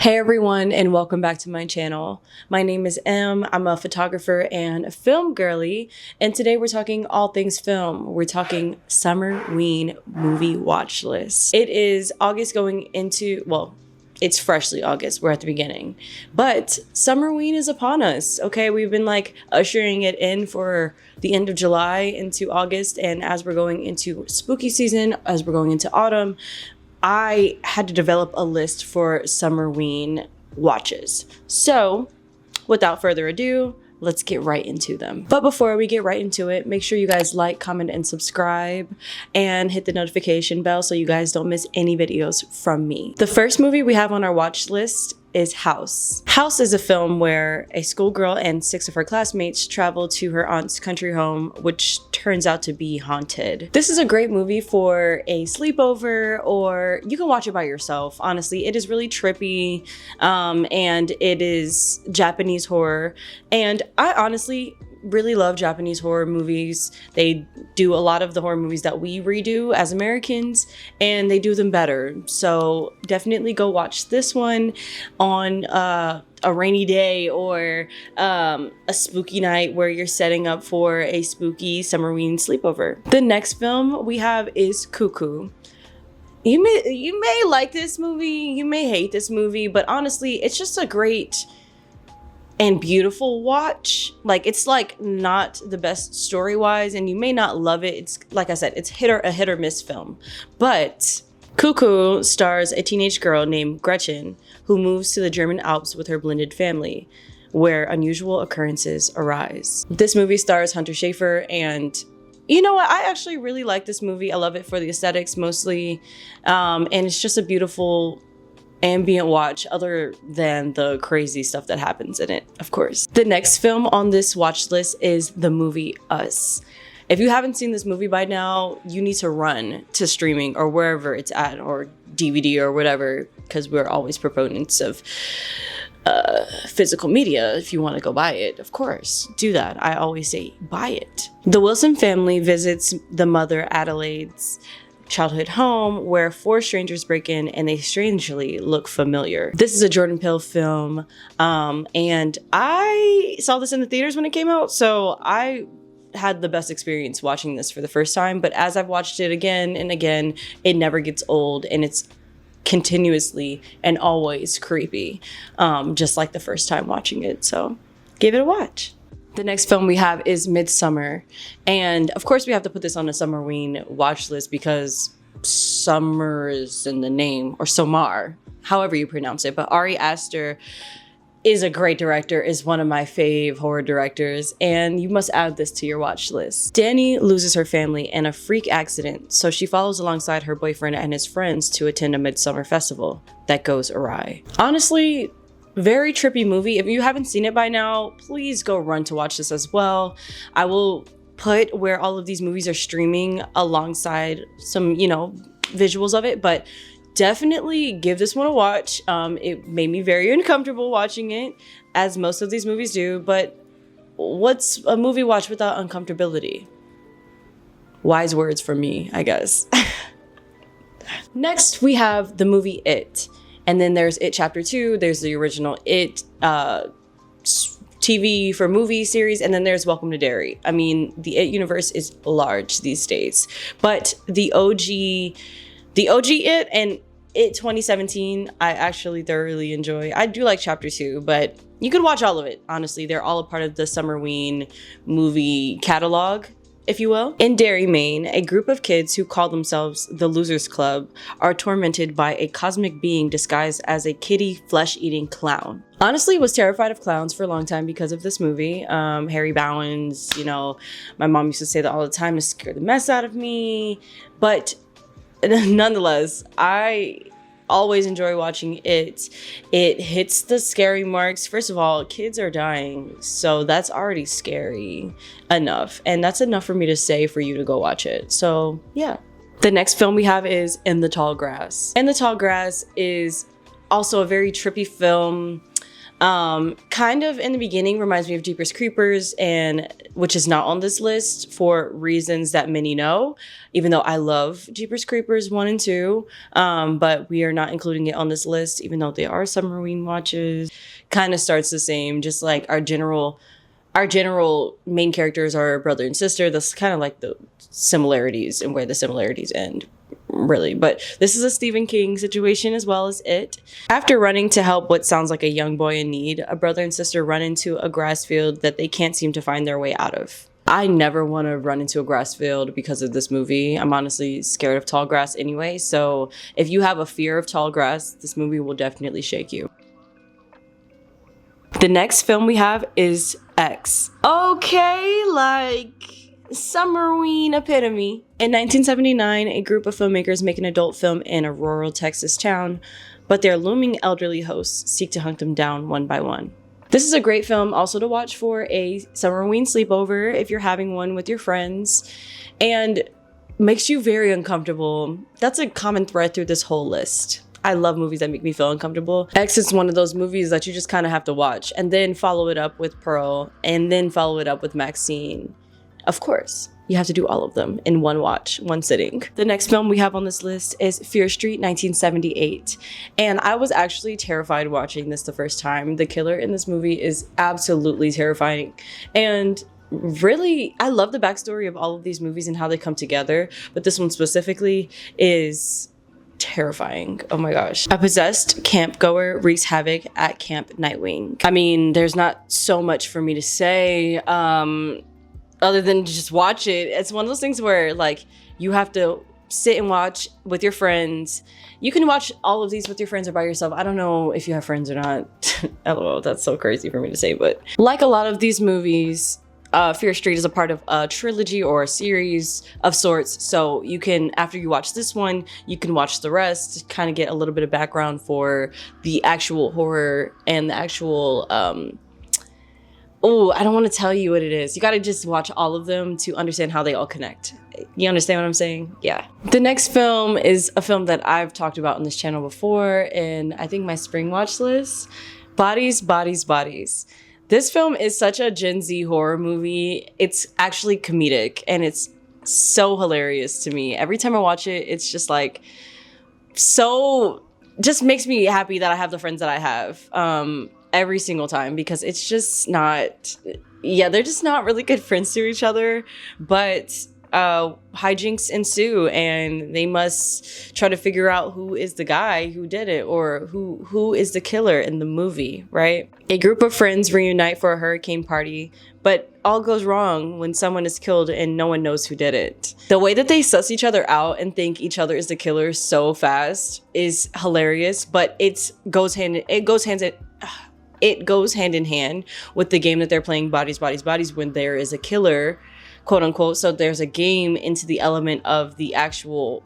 Hey everyone, and welcome back to my channel. My name is Em. I'm a photographer and a film girly, and today we're talking all things film. We're talking SUMMERWEEN movie watch list. It is August going into, well, it's freshly August. We're at the beginning, but SUMMERWEEN is upon us. Okay, we've been like ushering it in for the end of July into August, and as we're going into spooky season, as we're going into autumn, I had to develop a list for SUMMERWEEN watches. So without further ado, let's get right into them. But before we get right into it, make sure you guys like, comment, and subscribe, and hit the notification bell so you guys don't miss any videos from me. The first movie we have on our watch list is House. House is a film where a schoolgirl and 6 of her classmates travel to her aunt's country home, which turns out to be haunted. This is a great movie for a sleepover, or you can watch it by yourself. Honestly, it is really trippy, and it is Japanese horror, and I honestly really love Japanese horror movies. They do a lot of the horror movies that we redo as Americans, and they do them better. So definitely go watch this one on a rainy day or a spooky night where you're setting up for a spooky SUMMERWEEN sleepover. The next film we have is Cuckoo. You may like this movie, you may hate this movie, but honestly, it's just a great and beautiful watch. Like, it's like not the best story-wise, and you may not love it. It's like I said, it's a hit or miss film. But Cuckoo stars a teenage girl named Gretchen who moves to the German Alps with her blended family, where unusual occurrences arise. This movie stars Hunter Schafer, and you know what? I actually really like this movie. I love it for the aesthetics mostly, and it's just a beautiful ambient watch, other than the crazy stuff that happens in it, of course. The next film on this watch list is the movie Us. If you haven't seen this movie by now, you need to run to streaming or wherever it's at, or DVD or whatever, because we're always proponents of physical media. If you want to go buy it, of course, do that. I always say buy it. The Wilson family visits the mother Adelaide's childhood home, where 4 strangers break in and they strangely look familiar. This is a Jordan Peele film, and I saw this in the theaters when it came out, so I had the best experience watching this for the first time. But as I've watched it again and again, it never gets old, and it's continuously and always creepy, just like the first time watching it. So give it a watch. The next film we have is Midsummer, and of course we have to put this on a SUMMERWEEN watch list because summer is in the name, or Somar, however you pronounce it. But Ari Aster is a great director, is one of my fave horror directors, and you must add this to your watch list. Dani loses her family in a freak accident, so she follows alongside her boyfriend and his friends to attend a midsummer festival that goes awry. Honestly, very trippy movie. If you haven't seen it by now, please go run to watch this as well. I will put where all of these movies are streaming alongside some, visuals of it, but definitely give this one a watch. It made me very uncomfortable watching it, as most of these movies do, but what's a movie watch without uncomfortability? Wise words from me, I guess. Next, we have the movie It. And then there's It Chapter 2, there's the original It TV for movie series, and then there's Welcome to Derry. I mean, the It universe is large these days, but the OG It and It 2017, I actually thoroughly enjoy. I do like Chapter 2, but you can watch all of it. Honestly, they're all a part of the SUMMERWEEN movie catalog, if you will. In Derry, Maine, a group of kids who call themselves the Losers Club are tormented by a cosmic being disguised as a kitty flesh-eating clown. Honestly, was terrified of clowns for a long time because of this movie. Harry Bowens, my mom used to say that all the time to scare the mess out of me. But nonetheless, I always enjoy watching it. It hits the scary marks. First of all, kids are dying, so that's already scary enough, and that's enough for me to say for you to go watch it. So yeah. The next film we have is In the Tall Grass. In the Tall Grass is also a very trippy film. Kind of in the beginning reminds me of Jeepers Creepers, and which is not on this list for reasons that many know, even though I love Jeepers Creepers 1 and 2, but we are not including it on this list, even though they are Summerween watches. Kind of starts the same, just like our general main characters are brother and sister. That's kind of like the similarities and where the similarities end, really. But this is a Stephen King situation as well as it. After running to help what sounds like a young boy in need, a brother and sister run into a grass field that they can't seem to find their way out of. I never want to run into a grass field because of this movie. I'm honestly scared of tall grass anyway. So if you have a fear of tall grass, this movie will definitely shake you. The next film we have is X. Okay, like Summerween epitome. In 1979, a group of filmmakers make an adult film in a rural Texas town, but their looming elderly hosts seek to hunt them down one by one. This is a great film also to watch for a Summerween sleepover if you're having one with your friends, and makes you very uncomfortable. That's a common thread through this whole list. I love movies that make me feel uncomfortable. X is one of those movies that you just kind of have to watch and then follow it up with Pearl and then follow it up with Maxine. Of course, you have to do all of them in one watch, one sitting. The next film we have on this list is Fear Street 1978. And I was actually terrified watching this the first time. The killer in this movie is absolutely terrifying. And really, I love the backstory of all of these movies and how they come together. But this one specifically is terrifying. Oh my gosh. A possessed camp goer wreaks havoc at Camp Nightwing. I mean, there's not so much for me to say other than just watch it. It's one of those things where like you have to sit and watch with your friends. You can watch all of these with your friends or by yourself. I don't know if you have friends or not. LOL, that's so crazy for me to say, but like a lot of these movies, Fear Street is a part of a trilogy or a series of sorts. So you can, after you watch this one, you can watch the rest to kind of get a little bit of background for the actual horror and the actual, oh, I don't want to tell you what it is. You got to just watch all of them to understand how they all connect. You understand what I'm saying? Yeah. The next film is a film that I've talked about on this channel before, and I think my spring watch list, Bodies, Bodies, Bodies. This film is such a Gen Z horror movie. It's actually comedic and it's so hilarious to me. Every time I watch it, it's just like, just makes me happy that I have the friends that I have every single time, because it's just not, they're just not really good friends to each other, but hijinks ensue and they must try to figure out who is the guy who did it, or who is the killer in the movie, right? A group of friends reunite for a hurricane party, but all goes wrong when someone is killed and no one knows who did it. The way that they suss each other out and think each other is the killer so fast is hilarious, but it goes hand in hand with the game that they're playing, Bodies, Bodies, Bodies, when there is a killer, quote unquote. So there's a game into the element of the actual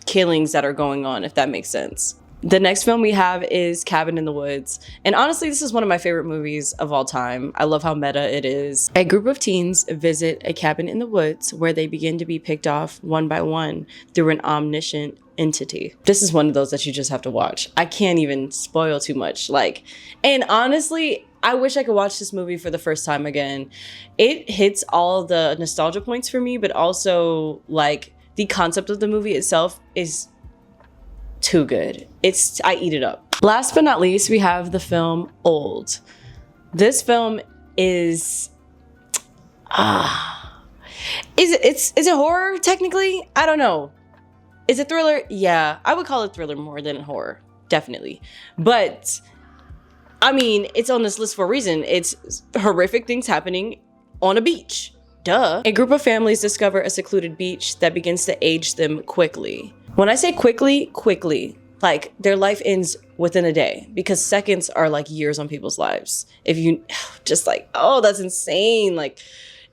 killings that are going on, if that makes sense. The next film we have is Cabin in the Woods. And honestly, this is one of my favorite movies of all time. I love how meta it is. A group of teens visit a cabin in the woods where they begin to be picked off one by one through an omniscient entity. This is one of those that you just have to watch. I can't even spoil too much. And honestly, I wish I could watch this movie for the first time again. It hits all the nostalgia points for me, but also like the concept of the movie itself is too good. I eat it up. Last but not least, we have the film Old. This film is is it horror technically? I don't know. Is it thriller? Yeah, I would call it thriller more than horror, definitely. But I mean, it's on this list for a reason. It's horrific things happening on a beach. Duh. A group of families discover a secluded beach that begins to age them quickly. When I say quickly, like their life ends within a day, because seconds are like years on people's lives. If you just like, oh, that's insane. Like,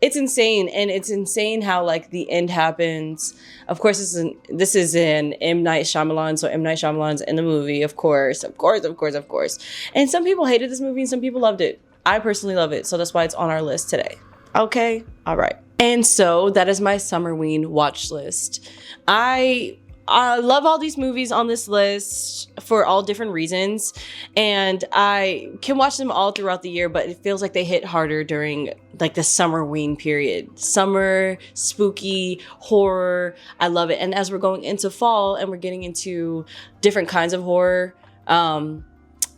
it's insane. And it's insane how like the end happens. Of course, this is in M. Night Shyamalan. So M. Night Shyamalan's in the movie, of course. And some people hated this movie and some people loved it. I personally love it. So that's why it's on our list today. Okay. All right. And so that is my Summerween watch list. I I love all these movies on this list for all different reasons, and I can watch them all throughout the year, but it feels like they hit harder during like the Summerween period. Summer, spooky, horror, I love it. And as we're going into fall and we're getting into different kinds of horror,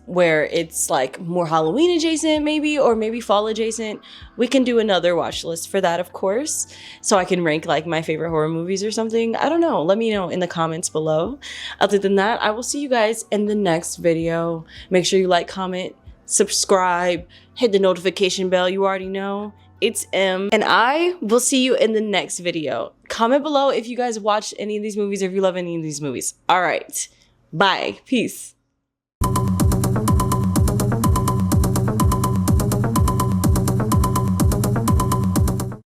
where it's like more Halloween adjacent maybe, or maybe fall adjacent, we can do another watch list for that, of course, so I can rank like my favorite horror movies or something. I don't know, let me know in the comments below. Other than that, I will see you guys in the next video. Make sure you like, comment, subscribe, hit the notification bell. You already know. It's M, and I will see you in the next video. Comment below if you guys watched any of these movies or if you love any of these movies. All right, bye, peace.